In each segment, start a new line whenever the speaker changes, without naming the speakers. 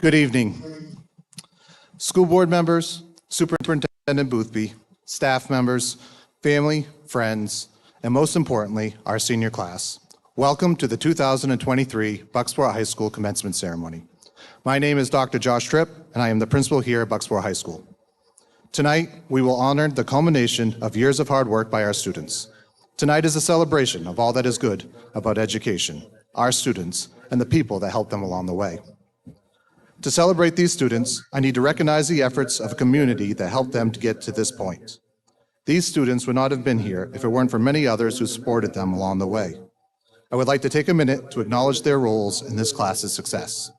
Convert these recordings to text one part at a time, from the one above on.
Good evening. School board members, Superintendent Boothby, staff members, family, friends, and most importantly, our senior class. Welcome to the 2023 Bucksport High School Commencement Ceremony. My name is Dr. Josh Tripp, and I am the principal here at Bucksport High School. Tonight, we will honor the culmination of years of hard work by our students. Tonight is a celebration of all that is good about education, our students, and the people that help them along the way. To celebrate these students, I need to recognize the efforts of a community that helped them to get to this point. These students would not have been here if it weren't for many others who supported them along the way. I would like to take a minute to acknowledge their roles in this class's success.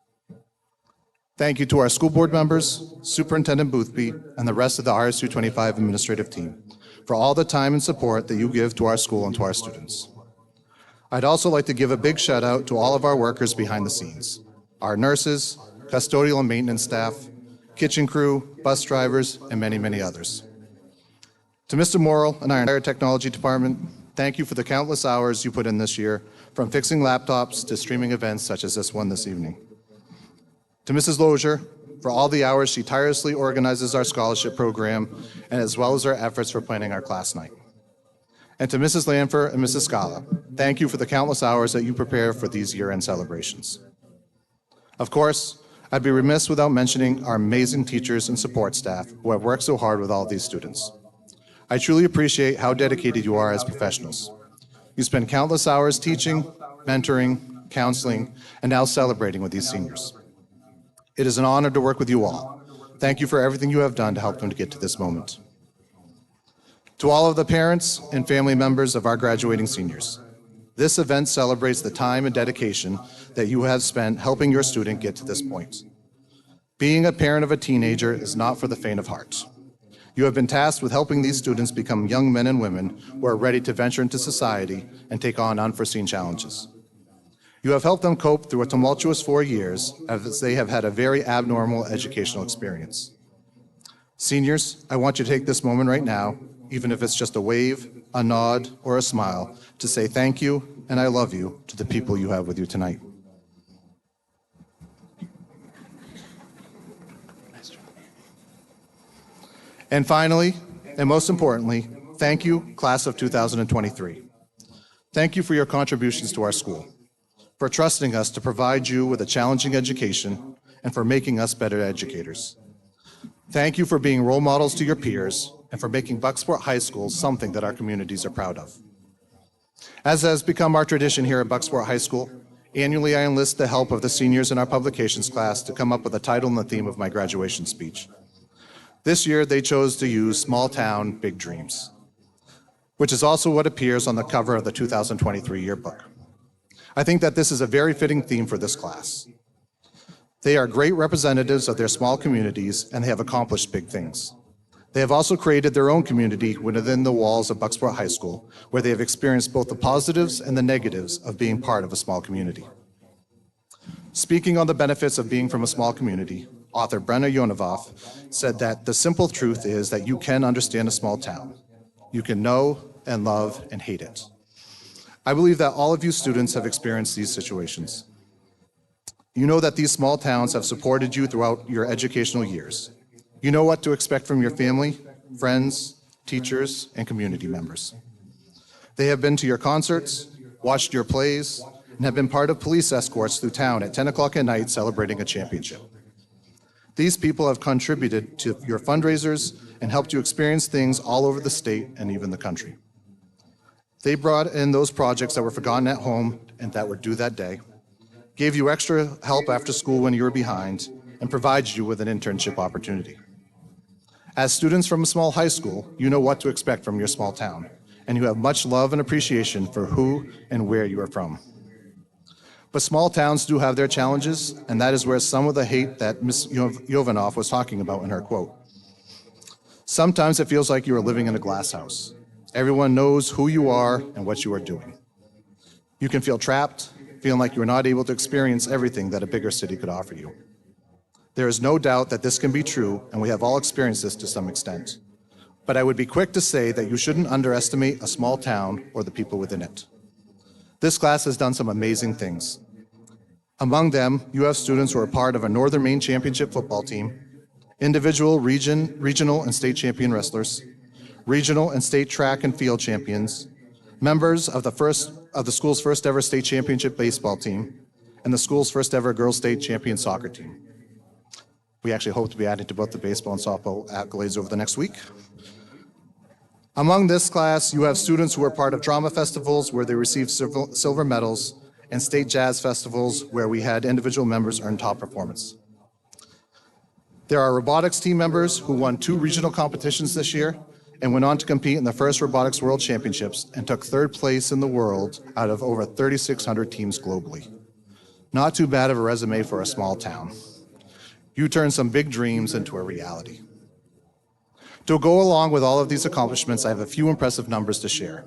Thank you to our school board members, Superintendent Boothby, and the rest of the RSU 25 administrative team for all the time and support that you give to our school and to our students. I'd also like to give a big shout out to all of our workers behind the scenes, our nurses, custodial and maintenance staff, kitchen crew, bus drivers, and many, many others. To Mr. Morrill and our entire technology department, thank you for the countless hours you put in this year, from fixing laptops to streaming events such as this one this evening. To Mrs. Lozier, for all the hours she tirelessly organizes our scholarship program, and as well as her efforts for planning our class night. And to Mrs. Lanfer and Mrs. Scala, thank you for the countless hours that you prepare for these year-end celebrations. Of course, I'd be remiss without mentioning our amazing teachers and support staff who have worked so hard with all these students. I truly appreciate how dedicated you are as professionals. You spend countless hours teaching, mentoring, counseling, and now celebrating with these seniors. It is an honor to work with you all. Thank you for everything you have done to help them to get to this moment. To all of the parents and family members of our graduating seniors, this event celebrates the time and dedication that you have spent helping your student get to this point. Being a parent of a teenager is not for the faint of heart. You have been tasked with helping these students become young men and women who are ready to venture into society and take on unforeseen challenges. You have helped them cope through a tumultuous 4 years as they have had a very abnormal educational experience. Seniors, I want you to take this moment right now, even if it's just a wave, a nod, or a smile, to say thank you and I love you to the people you have with you tonight. And finally, and most importantly, thank you, class of 2023. Thank you for your contributions to our school, for trusting us to provide you with a challenging education, and for making us better educators. Thank you for being role models to your peers and for making Bucksport High School something that our communities are proud of. As has become our tradition here at Bucksport High School, annually I enlist the help of the seniors in our publications class to come up with a title and the theme of my graduation speech. This year they chose to use Small Town, Big Dreams, which is also what appears on the cover of the 2023 yearbook. I think that this is a very fitting theme for this class. They are great representatives of their small communities and they have accomplished big things. They have also created their own community within the walls of Bucksport High School, where they have experienced both the positives and the negatives of being part of a small community. Speaking on the benefits of being from a small community, author Brenna Yonovoff said that the simple truth is that you can understand a small town. You can know and love and hate it. I believe that all of you students have experienced these situations. You know that these small towns have supported you throughout your educational years. You know what to expect from your family, friends, teachers, and community members. They have been to your concerts, watched your plays, and have been part of police escorts through town at 10 o'clock at night celebrating a championship. These people have contributed to your fundraisers and helped you experience things all over the state and even the country. They brought in those projects that were forgotten at home and that were due that day, gave you extra help after school when you were behind, and provided you with an internship opportunity. As students from a small high school, you know what to expect from your small town, and you have much love and appreciation for who and where you are from. But small towns do have their challenges, and that is where some of the hate that Ms. Yovanov was talking about in her quote. Sometimes it feels like you are living in a glass house. Everyone knows who you are and what you are doing. You can feel trapped, feeling like you are not able to experience everything that a bigger city could offer you. There is no doubt that this can be true, and we have all experienced this to some extent. But I would be quick to say that you shouldn't underestimate a small town or the people within it. This class has done some amazing things. Among them, you have students who are part of a Northern Maine Championship football team, individual, regional, and state champion wrestlers, regional and state track and field champions, members of the school's first ever state championship baseball team, and the school's first ever girls state champion soccer team. We actually hope to be adding to both the baseball and softball accolades over the next week. Among this class, you have students who are part of drama festivals where they received silver medals and state jazz festivals where we had individual members earn top performance. There are robotics team members who won 2 regional competitions this year and went on to compete in the first Robotics World Championships and took 3rd place in the world out of over 3,600 teams globally. Not too bad of a resume for a small town. You turned some big dreams into a reality. To go along with all of these accomplishments, I have a few impressive numbers to share.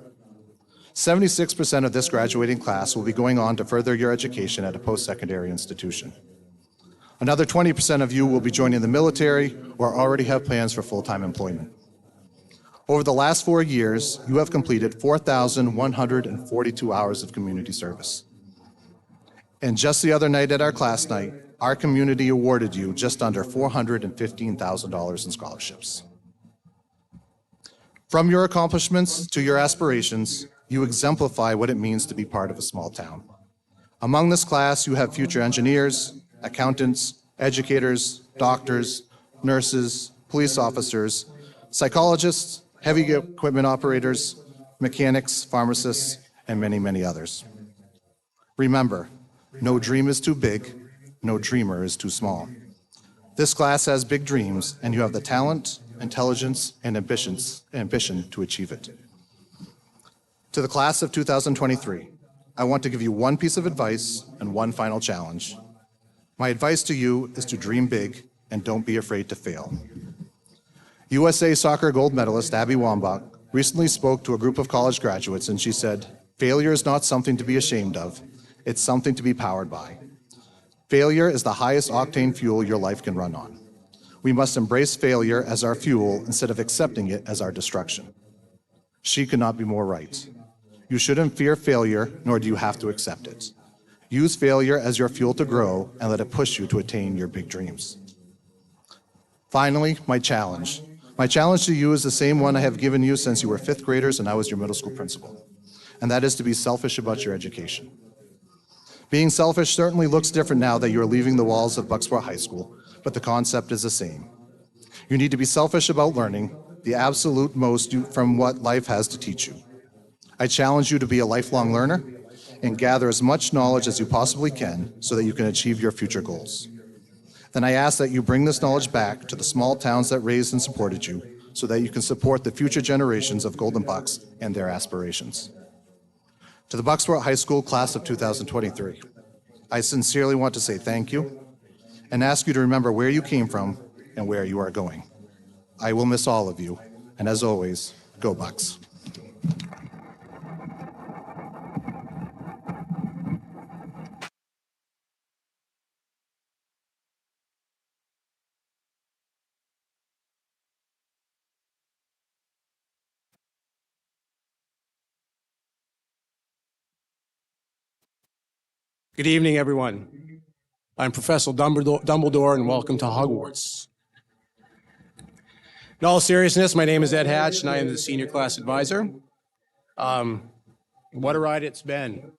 76% of this graduating class will be going on to further your education at a post-secondary institution. Another 20% of you will be joining the military or already have plans for full-time employment. Over the last 4 years, you have completed 4,142 hours of community service. And just the other night at our class night, our community awarded you just under $415,000 in scholarships. From your accomplishments to your aspirations, you exemplify what it means to be part of a small town. Among this class, you have future engineers, accountants, educators, doctors, nurses, police officers, psychologists, heavy equipment operators, mechanics, pharmacists, and many, many others. Remember, no dream is too big, no dreamer is too small. This class has big dreams, and you have the talent, intelligence, and ambition to achieve it. To the class of 2023, I want to give you one piece of advice and one final challenge. My advice to you is to dream big and don't be afraid to fail. USA soccer gold medalist Abby Wambach recently spoke to a group of college graduates, and she said, "Failure is not something to be ashamed of, it's something to be powered by." Failure is the highest octane fuel your life can run on. We must embrace failure as our fuel instead of accepting it as our destruction. She could not be more right. You shouldn't fear failure, nor do you have to accept it. Use failure as your fuel to grow and let it push you to attain your big dreams. Finally, my challenge. My challenge to you is the same one I have given you since you were 5th graders and I was your middle school principal, and that is to be selfish about your education. Being selfish certainly looks different now that you are leaving the walls of Bucksport High School, but the concept is the same. You need to be selfish about learning the absolute most from what life has to teach you. I challenge you to be a lifelong learner and gather as much knowledge as you possibly can so that you can achieve your future goals. Then I ask that you bring this knowledge back to the small towns that raised and supported you so that you can support the future generations of Golden Bucks and their aspirations. To the Bucksport High School class of 2023, I sincerely want to say thank you and ask you to remember where you came from and where you are going. I will miss all of you, and as always, go Bucks.
Good evening, everyone. I'm Professor Dumbledore, and welcome to Hogwarts. In all seriousness, my name is Ed Hatch, and I am the senior class advisor. What a ride it's been.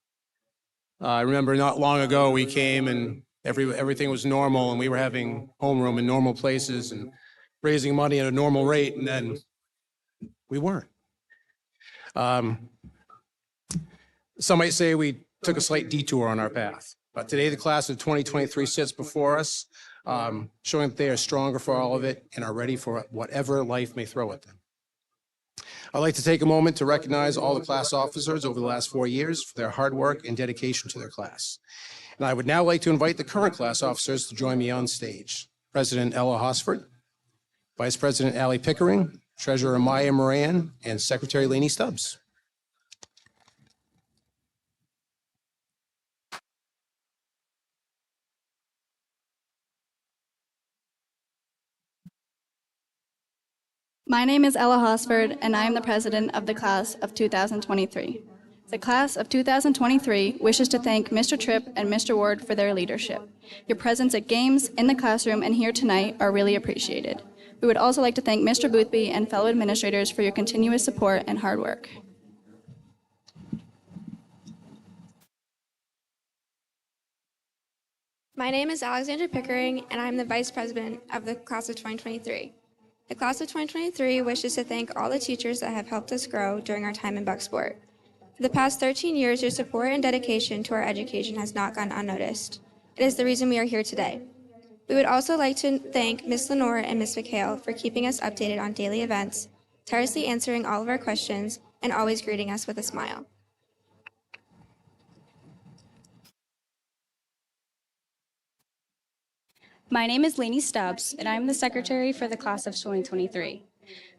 I remember not long ago we came and everything was normal, and we were having homeroom in normal places and raising money at a normal rate, and then we weren't. Some might say we took a slight detour on our path. But today, the class of 2023 sits before us, showing that they are stronger for all of it and are ready for whatever life may throw at them. I'd like to take a moment to recognize all the class officers over the last 4 years for their hard work and dedication to their class. And I would now like to invite the current class officers to join me on stage. President Ella Hosford, Vice President Allie Pickering, Treasurer Maya Moran, and Secretary Lainey Stubbs.
My name is Ella Hosford, and I am the president of the class of 2023. The class of 2023 wishes to thank Mr. Tripp and Mr. Ward for their leadership. Your presence at games, in the classroom, and here tonight are really appreciated. We would also like to thank Mr. Boothby and fellow administrators for your continuous support and hard work.
My name is Alexandra Pickering, and I'm the Vice President of the Class of 2023. The Class of 2023 wishes to thank all the teachers that have helped us grow during our time in Bucksport. For the past 13 years, your support and dedication to our education has not gone unnoticed. It is the reason we are here today. We would also like to thank Ms. Lenore and Ms. McHale for keeping us updated on daily events, tirelessly answering all of our questions, and always greeting us with a smile.
My name is Lainey Stubbs, and I'm the secretary for the class of 2023.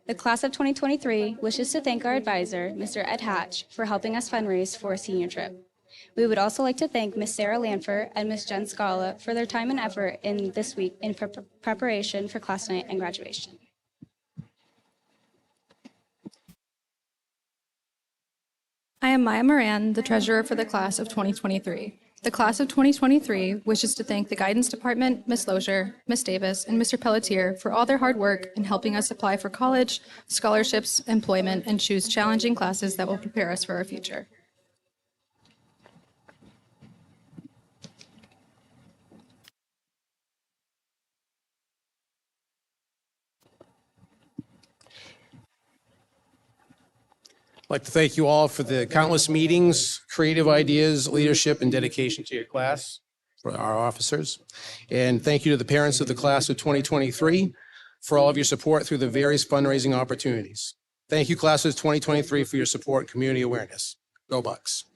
The class of 2023 wishes to thank our advisor, Mr. Ed Hatch, for helping us fundraise for a senior trip. We would also like to thank Ms. Sarah Lanford and Ms. Jen Scala for their time and effort in this week in preparation for class night and graduation.
I am Maya Moran, the treasurer for the class of 2023. The class of 2023 wishes to thank the guidance department, Ms. Lozier, Ms. Davis, and Mr. Pelletier for all their hard work in helping us apply for college, scholarships, employment, and choose challenging classes that will prepare us for our future.
I'd like to thank you all for the countless meetings, creative ideas, leadership, and dedication to your class, for our officers. And thank you to the parents of the class of 2023 for all of your support through the various fundraising opportunities. Thank you, class of 2023, for your support and community awareness. Go Bucks.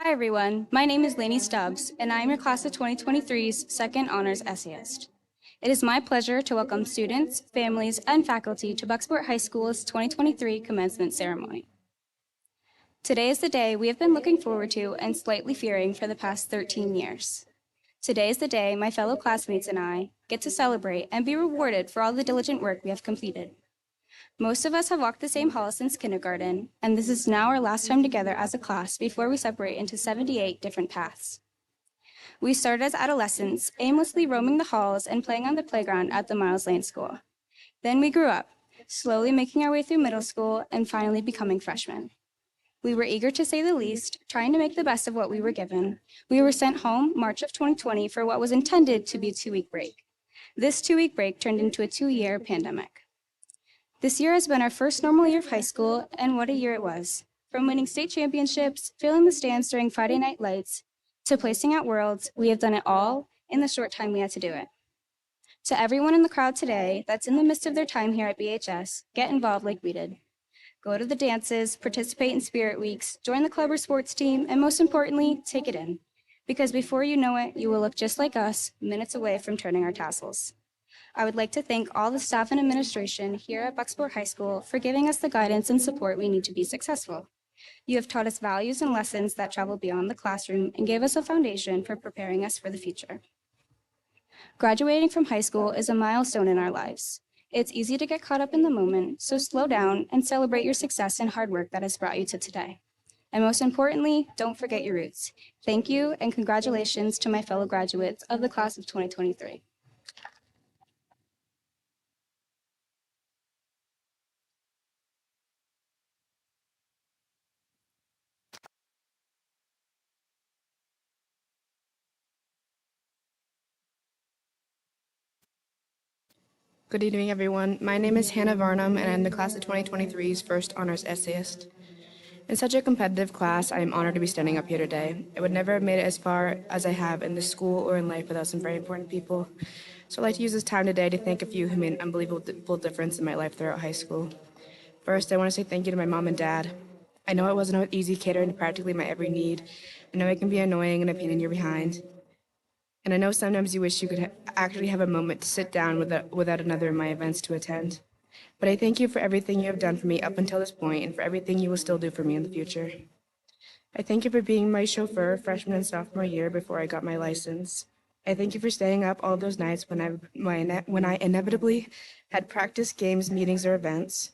Hi, everyone. My name is Lainey Stubbs, and I am your class of 2023's second honors essayist. It is my pleasure to welcome students, families, and faculty to Bucksport High School's 2023 commencement ceremony. Today is the day we have been looking forward to and slightly fearing for the past 13 years. Today is the day my fellow classmates and I get to celebrate and be rewarded for all the diligent work we have completed. Most of us have walked the same halls since kindergarten, and this is now our last time together as a class before we separate into 78 different paths. We started as adolescents, aimlessly roaming the halls and playing on the playground at the Miles Lane School. Then we grew up, slowly making our way through middle school and finally becoming freshmen. We were eager to say the least, trying to make the best of what we were given. We were sent home March of 2020 for what was intended to be a 2-week break. This 2-week break turned into a 2-year pandemic. This year has been our first normal year of high school, and what a year it was. From winning state championships, filling the stands during Friday Night Lights, to placing at Worlds, we have done it all in the short time we had to do it. To everyone in the crowd today that's in the midst of their time here at BHS, get involved like we did. Go to the dances, participate in spirit weeks, join the club or sports team, and most importantly, take it in. Because before you know it, you will look just like us, minutes away from turning our tassels. I would like to thank all the staff and administration here at Bucksport High School for giving us the guidance and support we need to be successful. You have taught us values and lessons that travel beyond the classroom and gave us a foundation for preparing us for the future. Graduating from high school is a milestone in our lives. It's easy to get caught up in the moment, so slow down and celebrate your success and hard work that has brought you to today. And most importantly, don't forget your roots. Thank you and congratulations to my fellow graduates of the class of 2023.
Good evening, everyone. My name is Hannah Varnum, and I'm the class of 2023's first honors essayist. In such a competitive class, I am honored to be standing up here today. I would never have made it as far as I have in this school or in life without some very important people. So I'd like to use this time today to thank a few who made an unbelievable difference in my life throughout high school. First, I want to say thank you to my mom and dad. I know it wasn't easy catering to practically my every need. I know it can be annoying and a pain in your behind. And I know sometimes you wish you could actually have a moment to sit down without another of my events to attend. But I thank you for everything you have done for me up until this point and for everything you will still do for me in the future. I thank you for being my chauffeur freshman and sophomore year before I got my license. I thank you for staying up all those nights when I inevitably had practice, games, meetings, or events.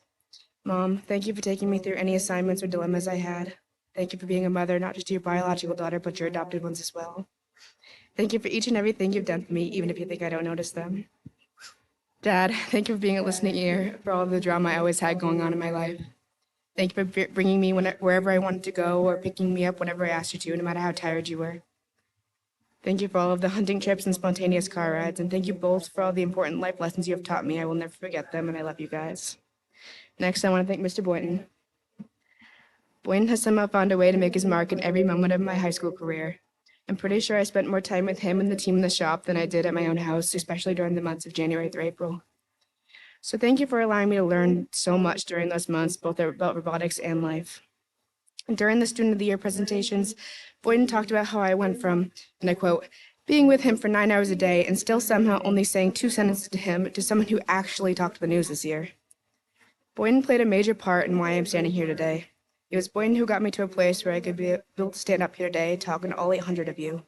Mom, thank you for taking me through any assignments or dilemmas I had. Thank you for being a mother, not just to your biological daughter, but your adopted ones as well. Thank you for each and everything you've done for me, even if you think I don't notice them. Dad, thank you for being a listening ear for all of the drama I always had going on in my life. Thank you for bringing me wherever I wanted to go or picking me up whenever I asked you to, no matter how tired you were. Thank you for all of the hunting trips and spontaneous car rides, and thank you both for all the important life lessons you have taught me. I will never forget them, and I love you guys. Next, I want to thank Mr. Boynton. Boynton has somehow found a way to make his mark in every moment of my high school career. I'm pretty sure I spent more time with him and the team in the shop than I did at my own house, especially during the months of January through April. So thank you for allowing me to learn so much during those months, both about robotics and life. And during the Student of the Year presentations, Boynton talked about how I went from, and I quote, being with him for 9 hours a day and still somehow only saying 2 sentences to him to someone who actually talked to the news this year. Boynton played a major part in why I'm standing here today. It was Boynton who got me to a place where I could be able to stand up here today talking to all 800 of you.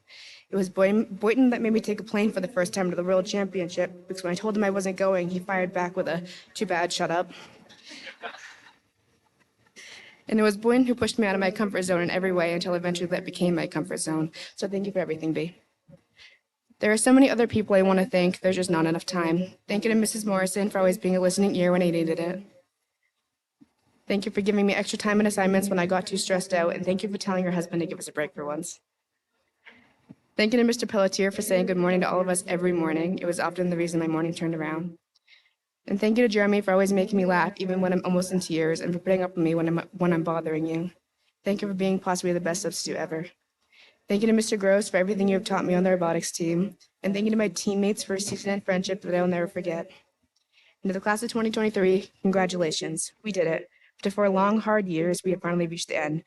It was Boynton that made me take a plane for the first time to the World Championship, because when I told him I wasn't going, he fired back with a, "Too bad, shut up." And it was Boynton who pushed me out of my comfort zone in every way until eventually that became my comfort zone. So thank you for everything, B. There are so many other people I want to thank, there's just not enough time. Thank you to Mrs. Morrison for always being a listening ear when I needed it. Thank you for giving me extra time and assignments when I got too stressed out, and thank you for telling your husband to give us a break for once. Thank you to Mr. Pelletier for saying good morning to all of us every morning. It was often the reason my morning turned around. And thank you to Jeremy for always making me laugh, even when I'm almost in tears, and for putting up with me when I'm bothering you. Thank you for being possibly the best substitute ever. Thank you to Mr. Gross for everything you have taught me on the robotics team. And thank you to my teammates for a season and friendship that I will never forget. And to the class of 2023, congratulations. We did it. After 4 long, hard years, we have finally reached the end.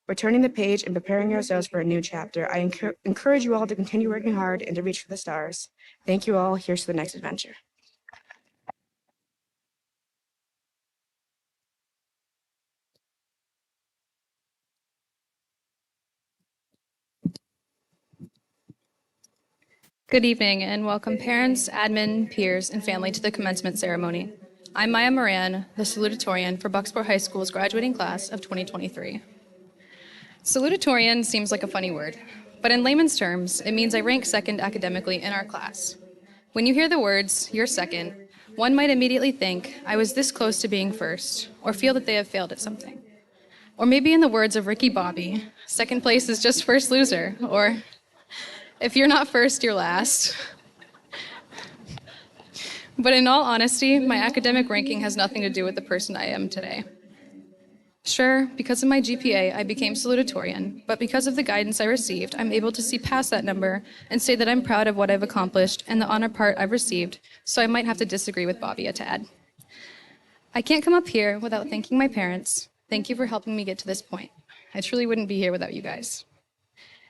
We're turning the page and preparing ourselves for a new chapter. I encourage you all to continue working hard and to reach for the stars. Thank you all. Here's to the next adventure.
Good evening and welcome parents, admin, peers, and family to the commencement ceremony. I'm Maya Moran, the Salutatorian for Bucksport High School's graduating class of 2023. Salutatorian seems like a funny word, but in layman's terms, it means I rank second academically in our class. When you hear the words, "you're second," one might immediately think I was this close to being first, or feel that they have failed at something. Or maybe in the words of Ricky Bobby, second place is just first loser, or if you're not first, you're last. But in all honesty, my academic ranking has nothing to do with the person I am today. Sure, because of my GPA, I became salutatorian, but because of the guidance I received, I'm able to see past that number and say that I'm proud of what I've accomplished and the honor part I've received, so I might have to disagree with Bobby a tad. I can't come up here without thanking my parents. Thank you for helping me get to this point. I truly wouldn't be here without you guys.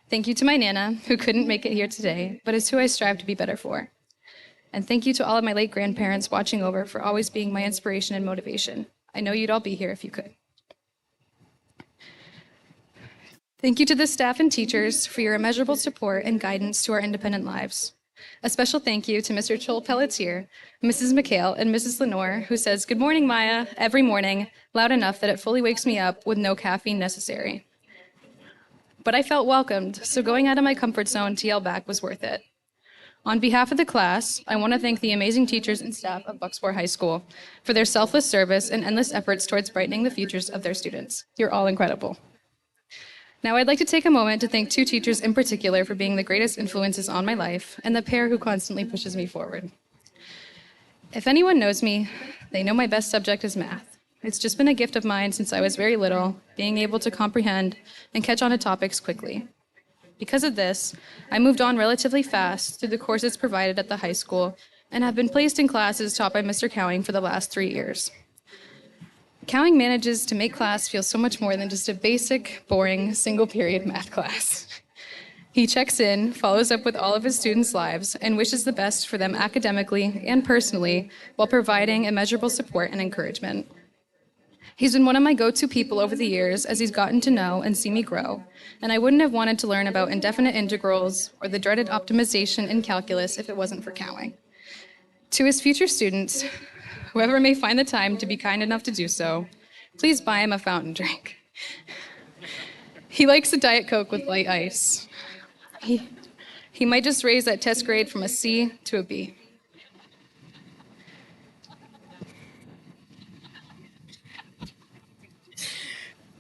Thank you to my Nana, who couldn't make it here today, but is who I strive to be better for. And thank you to all of my late grandparents watching over for always being my inspiration and motivation. I know you'd all be here if you could. Thank you to the staff and teachers for your immeasurable support and guidance to our independent lives. A special thank you to Mr. Chol Pelletier, Mrs. McHale, and Mrs. Lenore, who says, "Good morning, Maya," every morning, loud enough that it fully wakes me up with no caffeine necessary. But I felt welcomed, so going out of my comfort zone to yell back was worth it. On behalf of the class, I want to thank the amazing teachers and staff of Bucksport High School for their selfless service and endless efforts towards brightening the futures of their students. You're all incredible. Now I'd like to take a moment to thank 2 teachers in particular for being the greatest influences on my life and the pair who constantly pushes me forward. If anyone knows me, they know my best subject is math. It's just been a gift of mine since I was very little, being able to comprehend and catch on to topics quickly. Because of this, I moved on relatively fast through the courses provided at the high school and have been placed in classes taught by Mr. Cowing for the last 3 years. Cowing manages to make class feel so much more than just a basic, boring, single-period math class. He checks in, follows up with all of his students' lives, and wishes the best for them academically and personally while providing immeasurable support and encouragement. He's been one of my go-to people over the years as he's gotten to know and see me grow, and I wouldn't have wanted to learn about indefinite integrals or the dreaded optimization in calculus if it wasn't for cowing. To his future students, whoever may find the time to be kind enough to do so, please buy him a fountain drink. He likes a Diet Coke with light ice. He might just raise that test grade from a C to a B.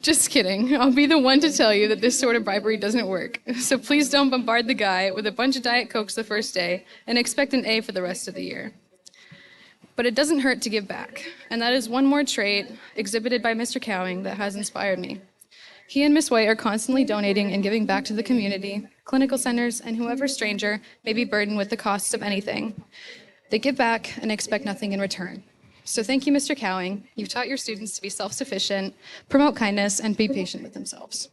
Just kidding. I'll be the one to tell you that this sort of bribery doesn't work. So please don't bombard the guy with a bunch of Diet Cokes the first day and expect an A for the rest of the year. But it doesn't hurt to give back, and that is one more trait exhibited by Mr. Cowing that has inspired me. He and Miss White are constantly donating and giving back to the community, clinical centers, and whoever stranger may be burdened with the costs of anything. They give back and expect nothing in return. So thank you, Mr. Cowing. You've taught your students to be self-sufficient, promote kindness, and be patient with themselves.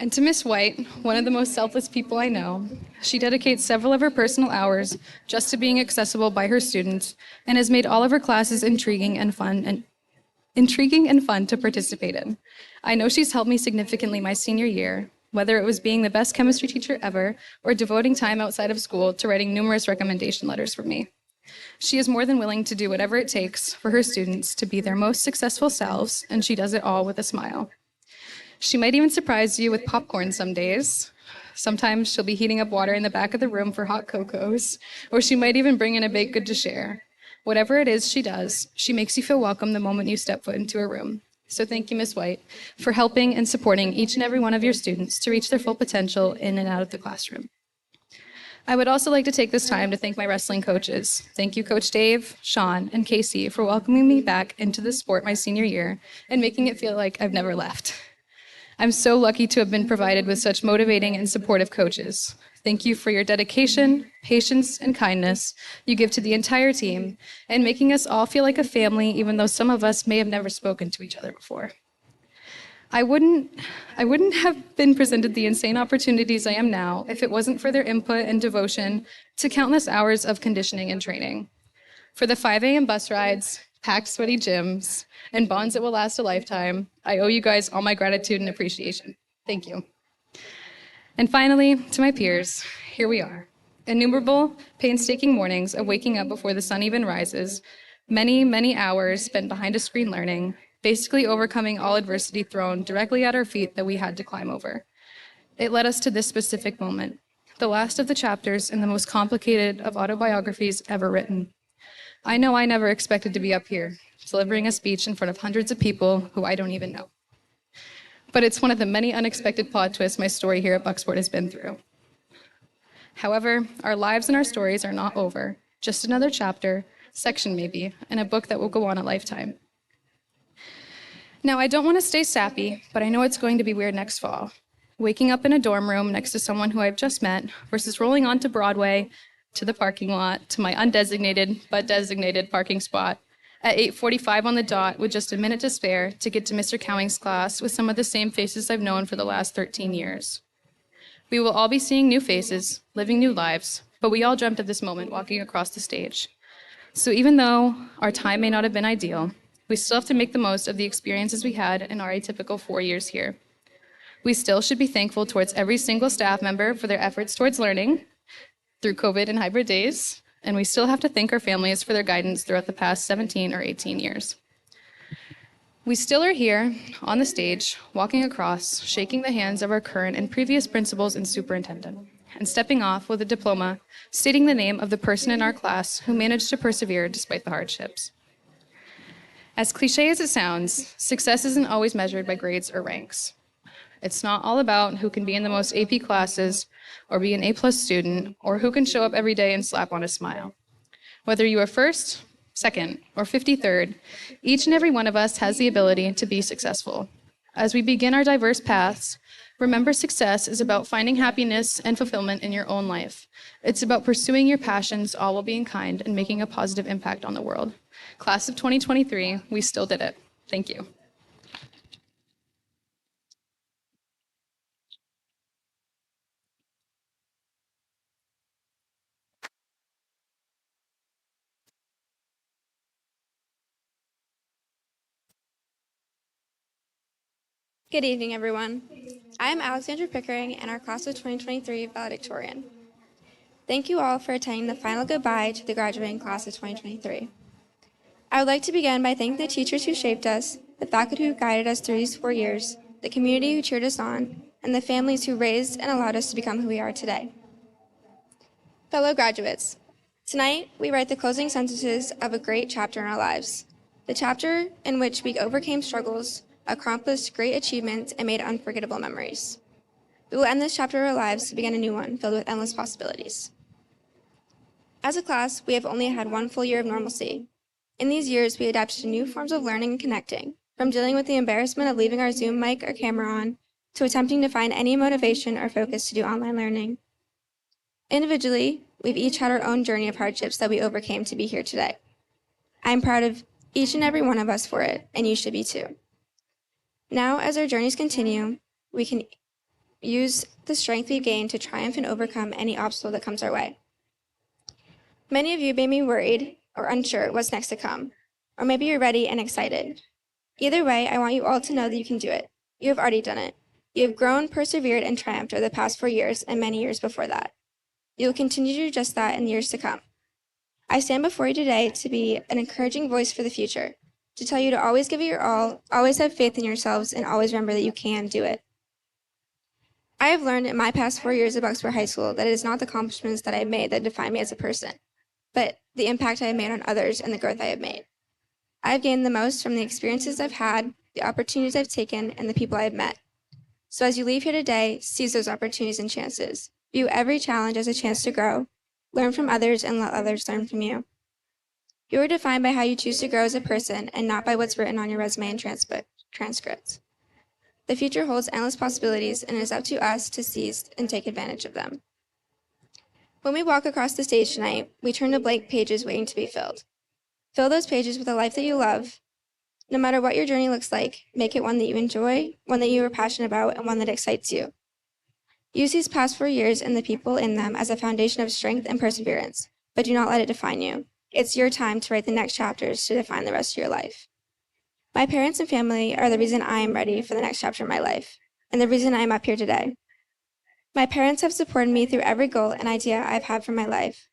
And to Miss White, one of the most selfless people I know, she dedicates several of her personal hours just to being accessible by her students and has made all of her classes intriguing and fun to participate in. I know she's helped me significantly my senior year, whether it was being the best chemistry teacher ever or devoting time outside of school to writing numerous recommendation letters for me. She is more than willing to do whatever it takes for her students to be their most successful selves, and she does it all with a smile. She might even surprise you with popcorn some days. Sometimes she'll be heating up water in the back of the room for hot cocos, or she might even bring in a baked good to share. Whatever it is she does, she makes you feel welcome the moment you step foot into her room. So thank you, Ms. White, for helping and supporting each and every one of your students to reach their full potential in and out of the classroom. I would also like to take this time to thank my wrestling coaches. Thank you, Coach Dave, Sean, and Casey for welcoming me back into the sport my senior year and making it feel like I've never left. I'm so lucky to have been provided with such motivating and supportive coaches. Thank you for your dedication, patience, and kindness you give to the entire team and making us all feel like a family, even though some of us may have never spoken to each other before. I wouldn't have been presented the insane opportunities I am now if it wasn't for their input and devotion to countless hours of conditioning and training. For the 5 a.m. bus rides, packed sweaty gyms, and bonds that will last a lifetime, I owe you guys all my gratitude and appreciation. Thank you. And finally, to my peers, here we are. Innumerable, painstaking mornings of waking up before the sun even rises, many, many hours spent behind a screen learning, basically overcoming all adversity thrown directly at our feet that we had to climb over. It led us to this specific moment, the last of the chapters in the most complicated of autobiographies ever written. I know I never expected to be up here, delivering a speech in front of hundreds of people who I don't even know. But it's one of the many unexpected plot twists my story here at Bucksport has been through. However, our lives and our stories are not over, just another chapter, section maybe, in a book that will go on a lifetime. Now, I don't want to stay sappy, but I know it's going to be weird next fall. Waking up in a dorm room next to someone who I've just met versus rolling onto Broadway, to the parking lot, to my undesignated but designated parking spot at 8:45 on the dot with just a minute to spare to get to Mr. Cowing's class with some of the same faces I've known for the last 13 years. We will all be seeing new faces, living new lives, but we all dreamt of this moment walking across the stage. So even though our time may not have been ideal, we still have to make the most of the experiences we had in our atypical 4 years here. We still should be thankful towards every single staff member for their efforts towards learning through COVID and hybrid days, and we still have to thank our families for their guidance throughout the past 17 or 18 years. We still are here on the stage, walking across, shaking the hands of our current and previous principals and superintendent, and stepping off with a diploma, stating the name of the person in our class who managed to persevere despite the hardships. As cliche as it sounds, success isn't always measured by grades or ranks. It's not all about who can be in the most AP classes or be an A+ student or who can show up every day and slap on a smile. Whether you are first, second, or 53rd, each and every one of us has the ability to be successful. As we begin our diverse paths, remember success is about finding happiness and fulfillment in your own life. It's about pursuing your passions, all while being kind and making a positive impact on the world. Class of 2023, we still did it. Thank you.
Good evening, everyone. I am Alexandra Pickering and our class of 2023 Valedictorian. Thank you all for attending the final goodbye to the graduating class of 2023. I would like to begin by thanking the teachers who shaped us, the faculty who guided us through these 4 years, the community who cheered us on, and the families who raised and allowed us to become who we are today. Fellow graduates, tonight we write the closing sentences of a great chapter in our lives, the chapter in which we overcame struggles, accomplished great achievements, and made unforgettable memories. We will end this chapter of our lives to begin a new one filled with endless possibilities. As a class, we have only had 1 full year of normalcy. In these years, we adapted to new forms of learning and connecting, from dealing with the embarrassment of leaving our Zoom mic or camera on, to attempting to find any motivation or focus to do online learning. Individually, we've each had our own journey of hardships that we overcame to be here today. I am proud of each and every one of us for it, and you should be too. Now, as our journeys continue, we can use the strength we've gained to triumph and overcome any obstacle that comes our way. Many of you may be worried or unsure what's next to come, or maybe you're ready and excited. Either way, I want you all to know that you can do it. You have already done it. You have grown, persevered, and triumphed over the past 4 years and many years before that. You will continue to do just that in the years to come. I stand before you today to be an encouraging voice for the future, to tell you to always give it your all, always have faith in yourselves, and always remember that you can do it. I have learned in my past 4 years at Bucksport High School that it is not the accomplishments that I have made that define me as a person, but the impact I have made on others and the growth I have made. I have gained the most from the experiences I've had, the opportunities I've taken, and the people I have met. So as you leave here today, seize those opportunities and chances. View every challenge as a chance to grow, learn from others, and let others learn from you. You are defined by how you choose to grow as a person and not by what's written on your resume and transcripts. The future holds endless possibilities, and it is up to us to seize and take advantage of them. When we walk across the stage tonight, we turn to blank pages waiting to be filled. Fill those pages with a life that you love. No matter what your journey looks like, make it one that you enjoy, one that you are passionate about, and one that excites you. Use these past 4 years and the people in them as a foundation of strength and perseverance, but do not let it define you. It's your time to write the next chapters to define the rest of your life. My parents and family are the reason I am ready for the next chapter of my life, and the reason I am up here today. My parents have supported me through every goal and idea I've had for my life.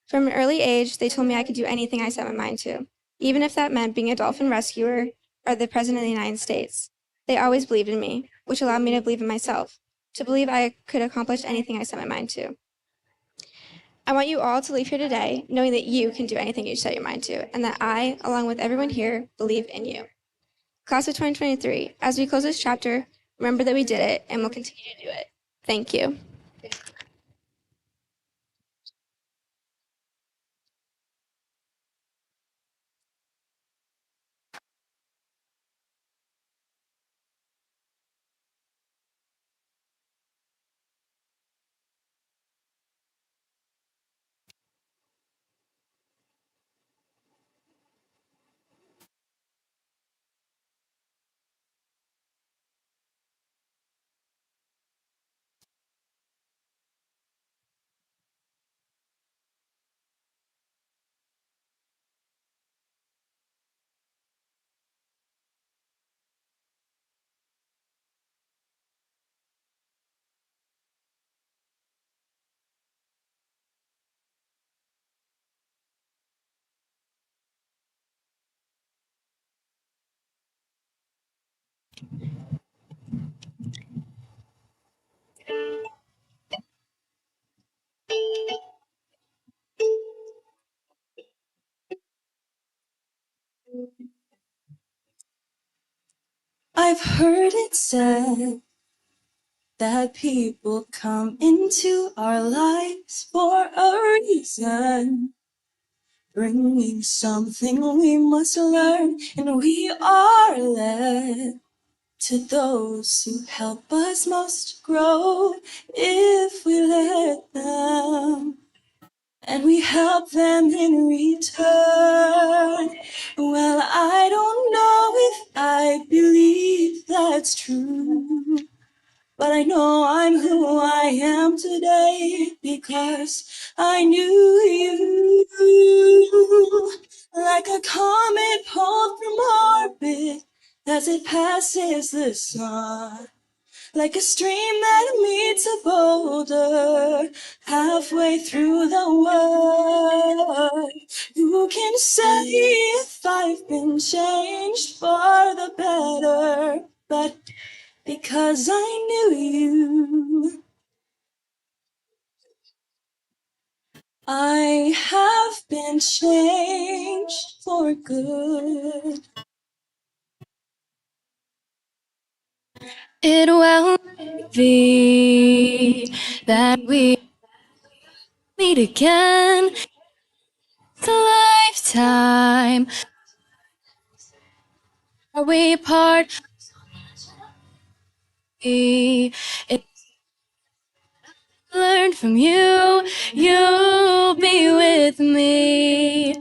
From an early age, they told me I could do anything I set my mind to, even if that meant being a dolphin rescuer or the President of the United States. They always believed in me, which allowed me to believe in myself, to believe I could accomplish anything I set my mind to. I want you all to leave here today knowing that you can do anything you set your mind to, and that I, along with everyone here, believe in you. Class of 2023, as we close this chapter, remember that we did it and will continue to do it. Thank you.
I've heard it said that people come into our lives for a reason, bringing something we must learn, and we are led to those who help us most grow if we let them. And we help them in return. Well, I don't know if I believe that's true, but I know I'm who I am today because I knew you. Like a comet pulled from orbit as it passes the sun. Like a stream that meets a boulder halfway through the world. Who can say if I've been changed for the better? But because I knew you, I have been changed for good. It will be that we meet again. It's a lifetime. Are we part? It learned from you. You'll be with me.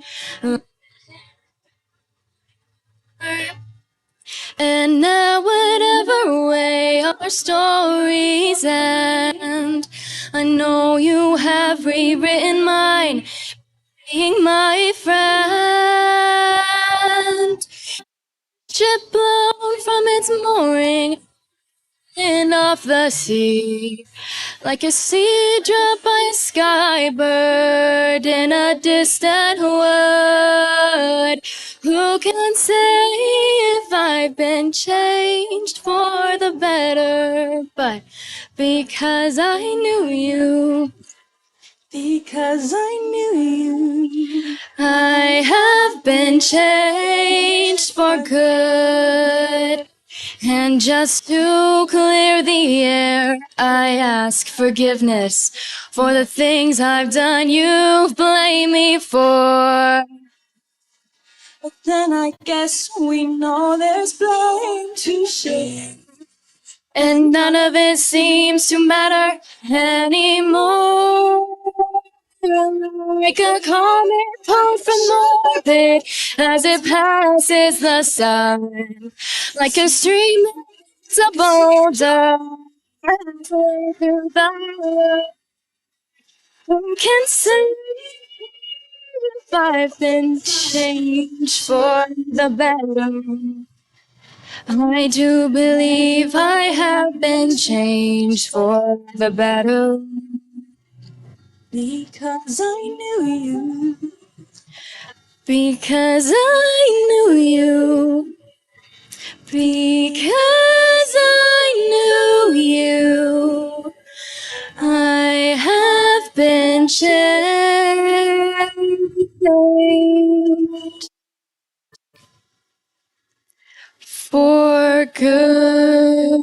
And now, whatever way our stories end, I know you have rewritten mine, being my friend. Ship blown from its mooring in off the sea, like a seed dropped by a skybird in a distant wood. Who can say if I've been changed for the better? But because I knew you, because I knew you, I have been changed for good. And just to clear the air, I ask forgiveness for the things I've done you've blamed me for. But then I guess we know there's blame to share, and none of it seems to matter anymore. Like a comet pulled from orbit as it passes the sun, like a stream that's a boulder halfway through the world. Who can say if I've been changed for the better? I do believe I have been changed for the better. Because I knew you. Because I knew you. Because I knew you. I have been changed for good.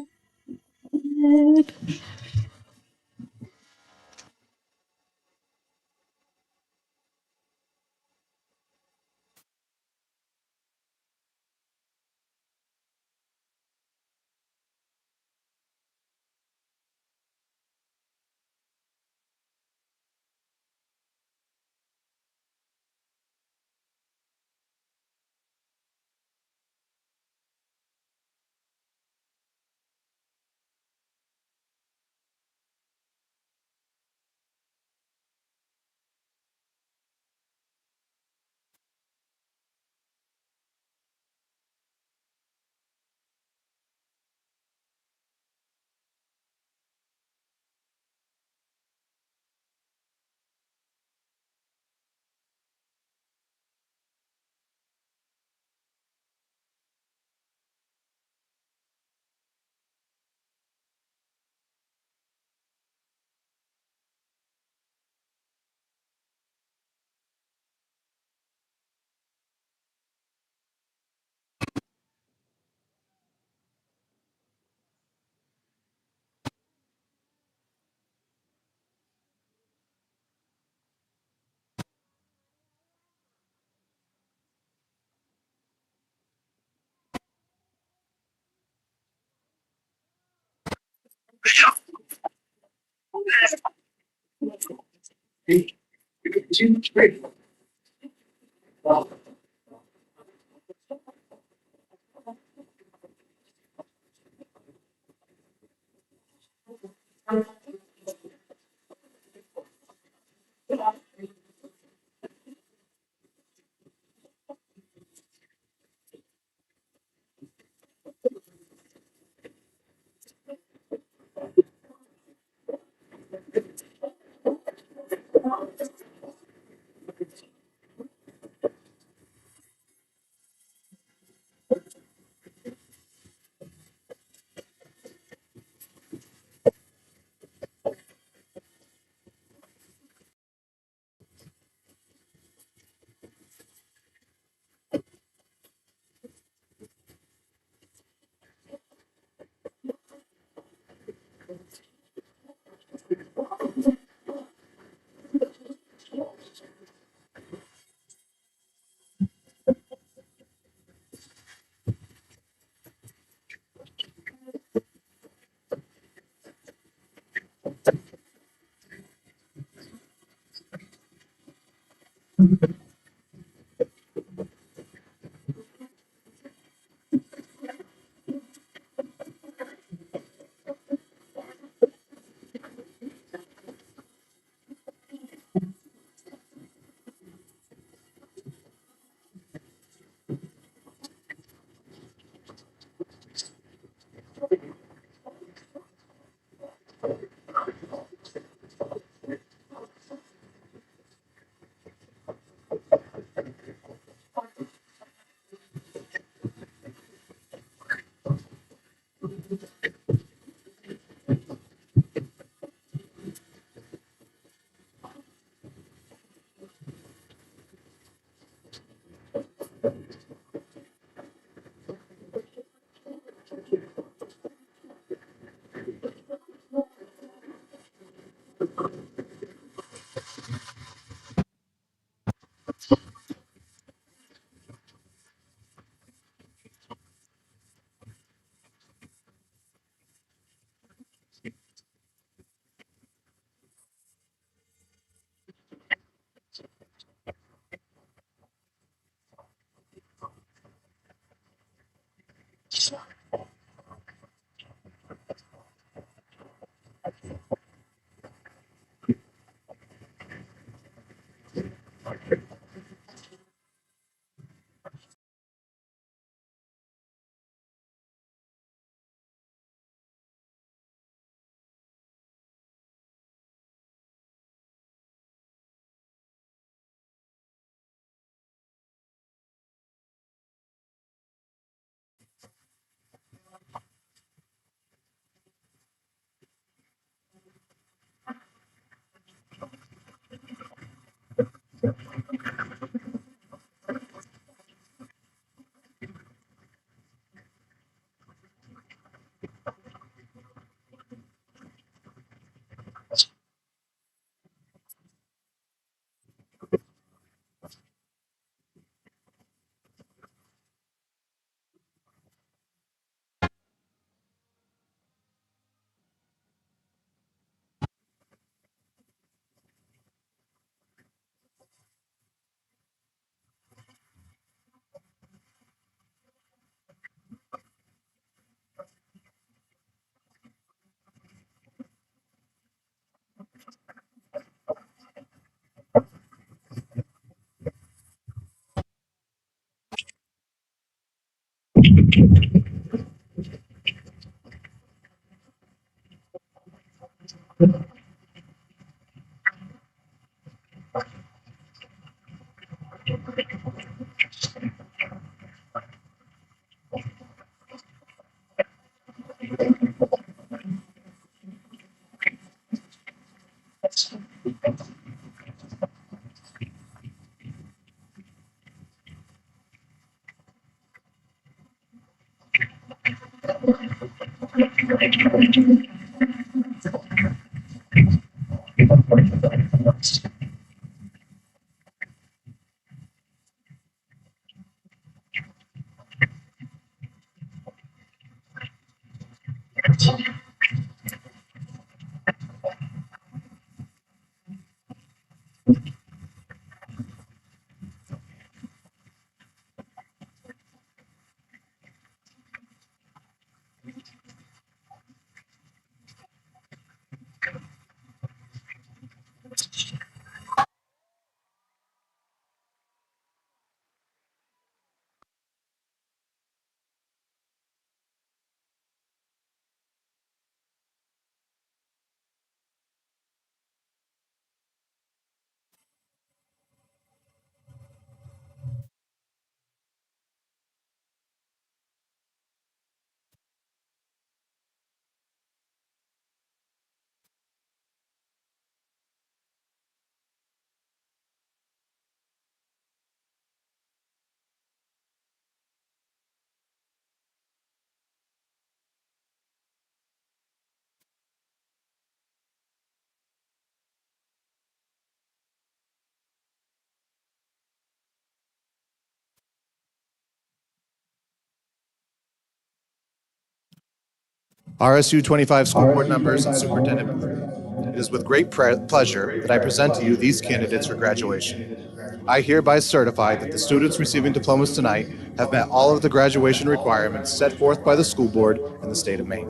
RSU 25 school board members and superintendent. it is with great pleasure that I present to you these candidates for graduation. I hereby certify that the students receiving diplomas tonight have met all of the graduation requirements set forth by the school board in the state of Maine.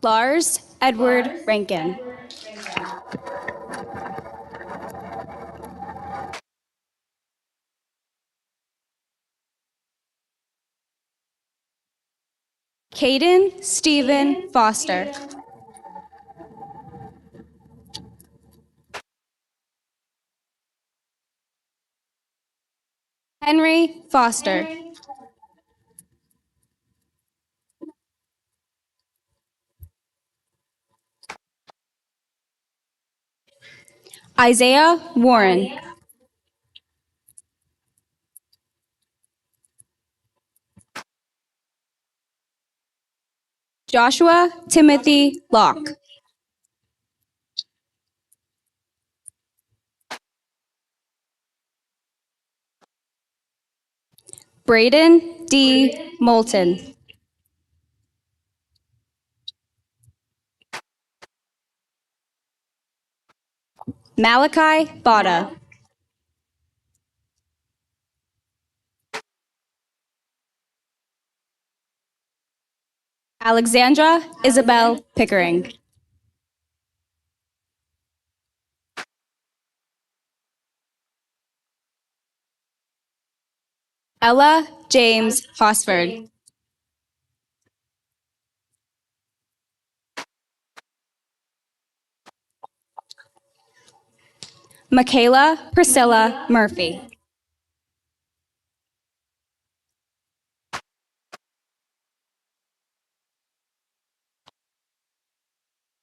Lars Edward Rankin. Caden Stephen Foster. Henry Foster. Isaiah Warren. Joshua Timothy Locke. Braden D. Moulton. Malachi Bada. Alexandra Isabel Pickering. Ella James Hosford. Michaela Priscilla Murphy.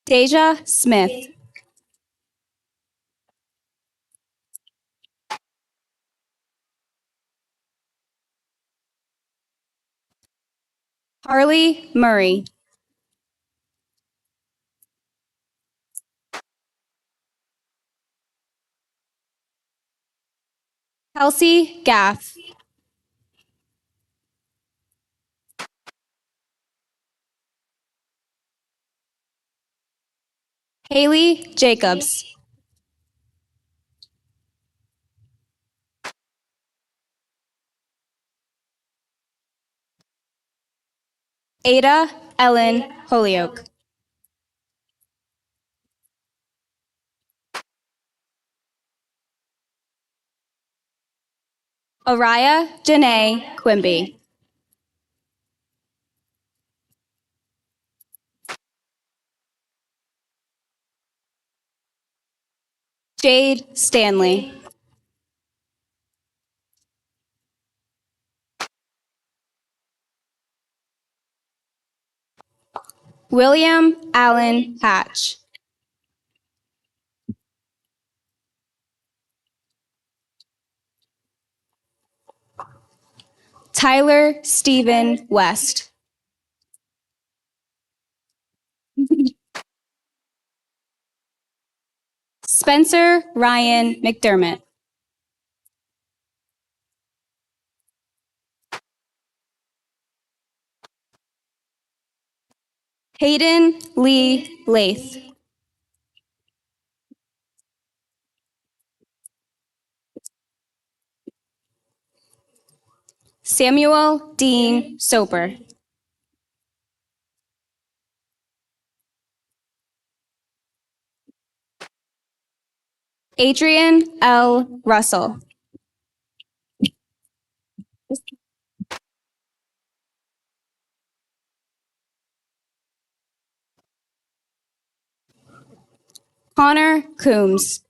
Deja Smith. Harley Murray. Kelsey Gaff. Haley Jacobs. Ada Ellen Holyoke. Araya Janae Quimby. Jade Stanley. William Allen Hatch. Tyler Stephen West. Spencer Ryan McDermott. Hayden Lee Lath. Samuel Dean Soper. Adrian L. Russell. Connor Coombs.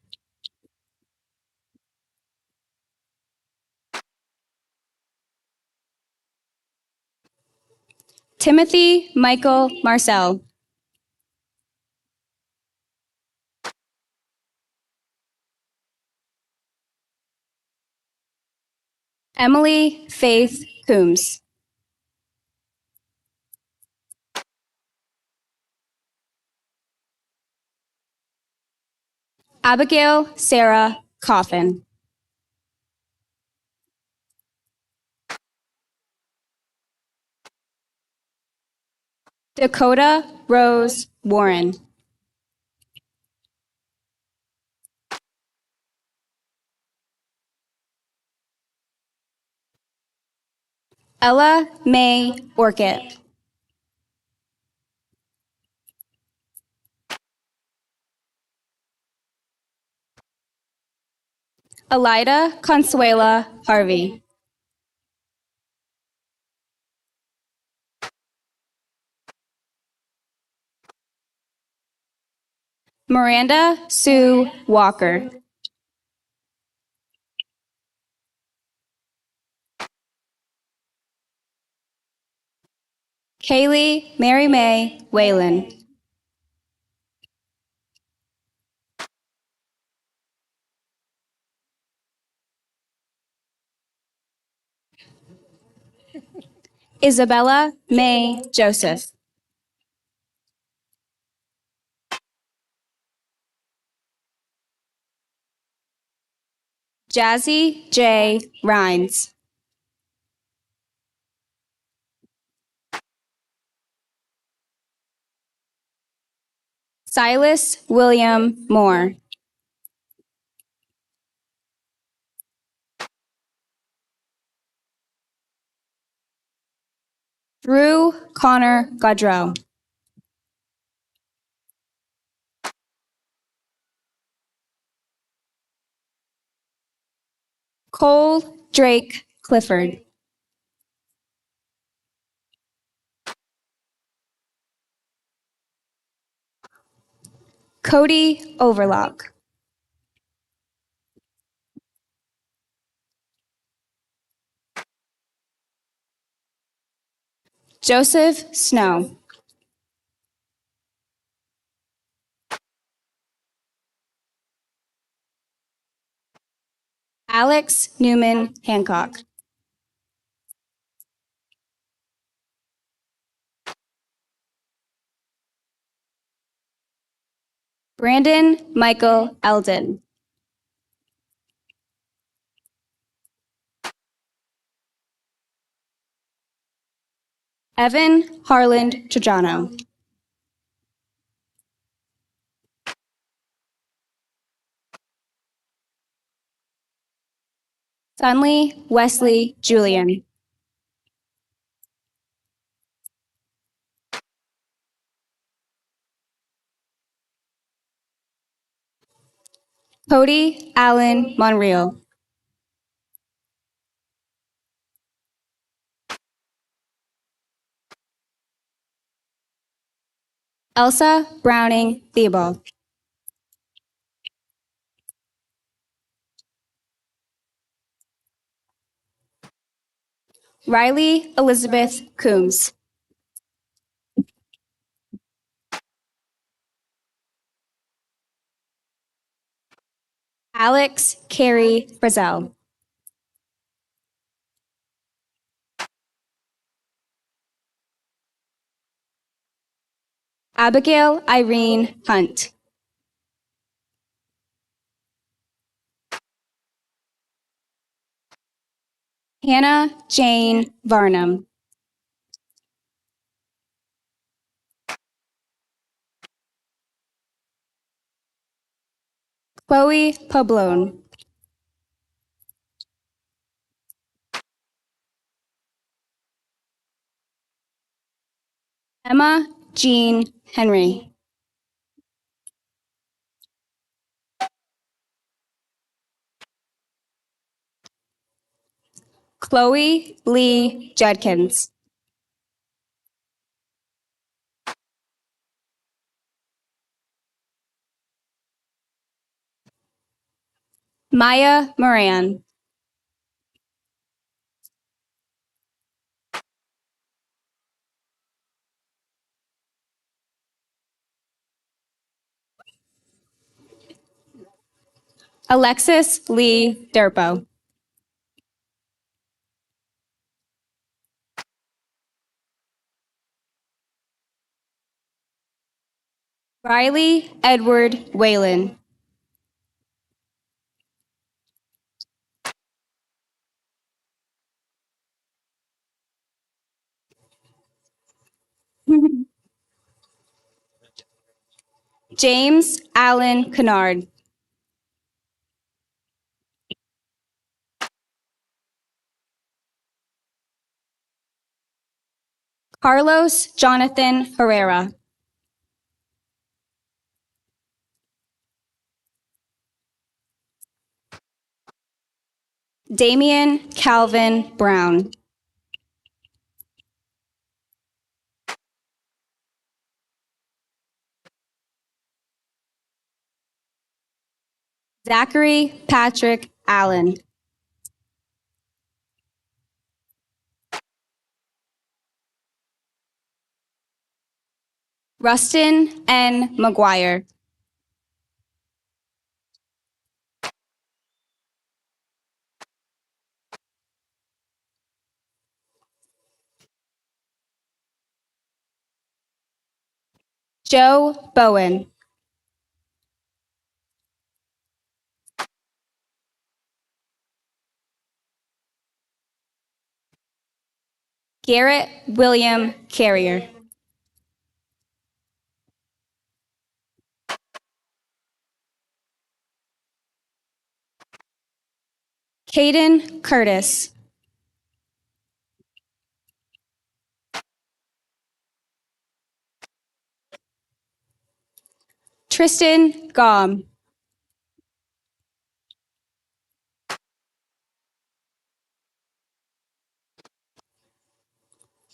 Timothy Michael Marcel. Emily Faith Coombs. Abigail Sarah Coffin. Dakota Rose Warren. Ella May Orchid. Elida Consuela Harvey. Miranda Sue Walker. Kaylee Mary May Whalen. Isabella May Joseph. Jazzy J. Rhines. Silas William Moore. Drew Connor Gaudreau. Cole Drake Clifford. Cody Overlock. Joseph Snow. Alex Newman Hancock. Brandon Michael Eldon. Evan Harland Trajano. Sunley Wesley Julian. Cody Allen Monreal. Elsa Browning Theobald. Riley Elizabeth Coombs. Alex Carey Brazel. Abigail Irene Hunt. Hannah Jane Varnum. Chloe Pablone. Emma Jean Henry. Chloe Lee Judkins. Maya Moran. Alexis Lee Durpo. Riley Edward Whalen. James Allen Kennard. Carlos Jonathan Herrera. Damian Calvin Brown. Zachary Patrick Allen. Rustin N. McGuire. Joe Bowen. Garrett William Carrier. Caden Curtis. Tristan Gom.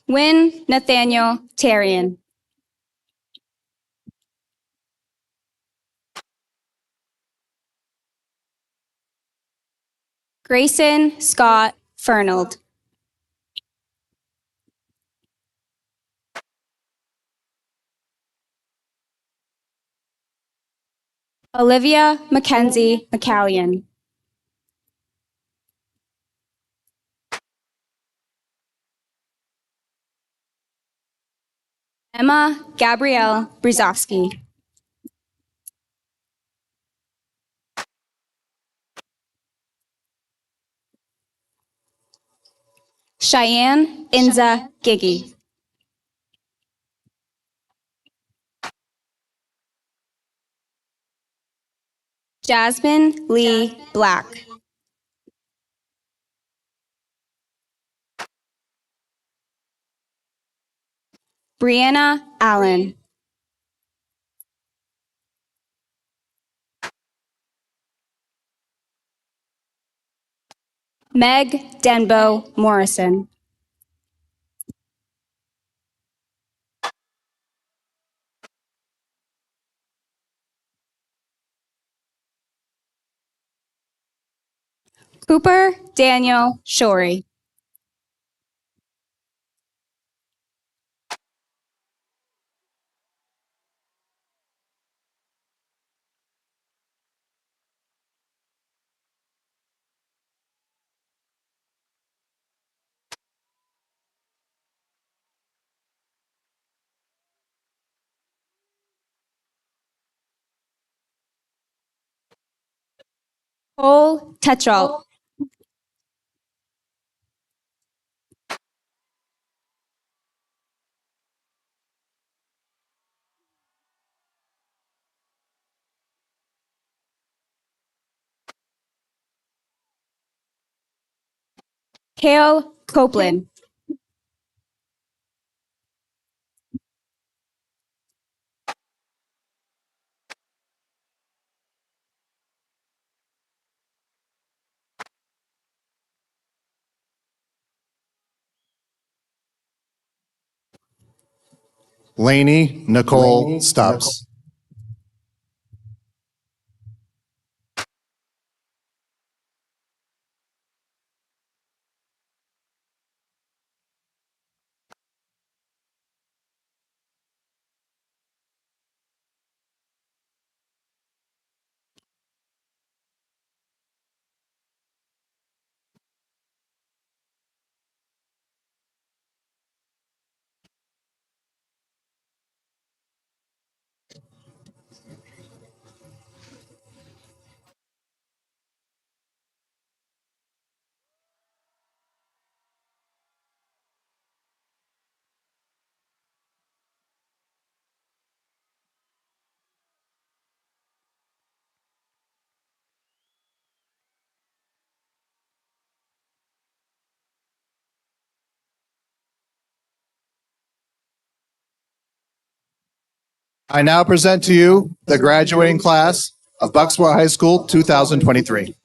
Wynn Nathaniel Tarian. Grayson Scott Fernald. Olivia Mackenzie McCallion. Emma Gabrielle Brzozowski. Cheyenne Inza Giggy. Jasmine Lee Black. Brianna Allen. Meg Denbo Morrison. Cooper Daniel Shorey. Cole Tetralt. Kale Copeland.
Lainey Nicole Stubbs. I now present to you the graduating class of Bucksport High School 2023.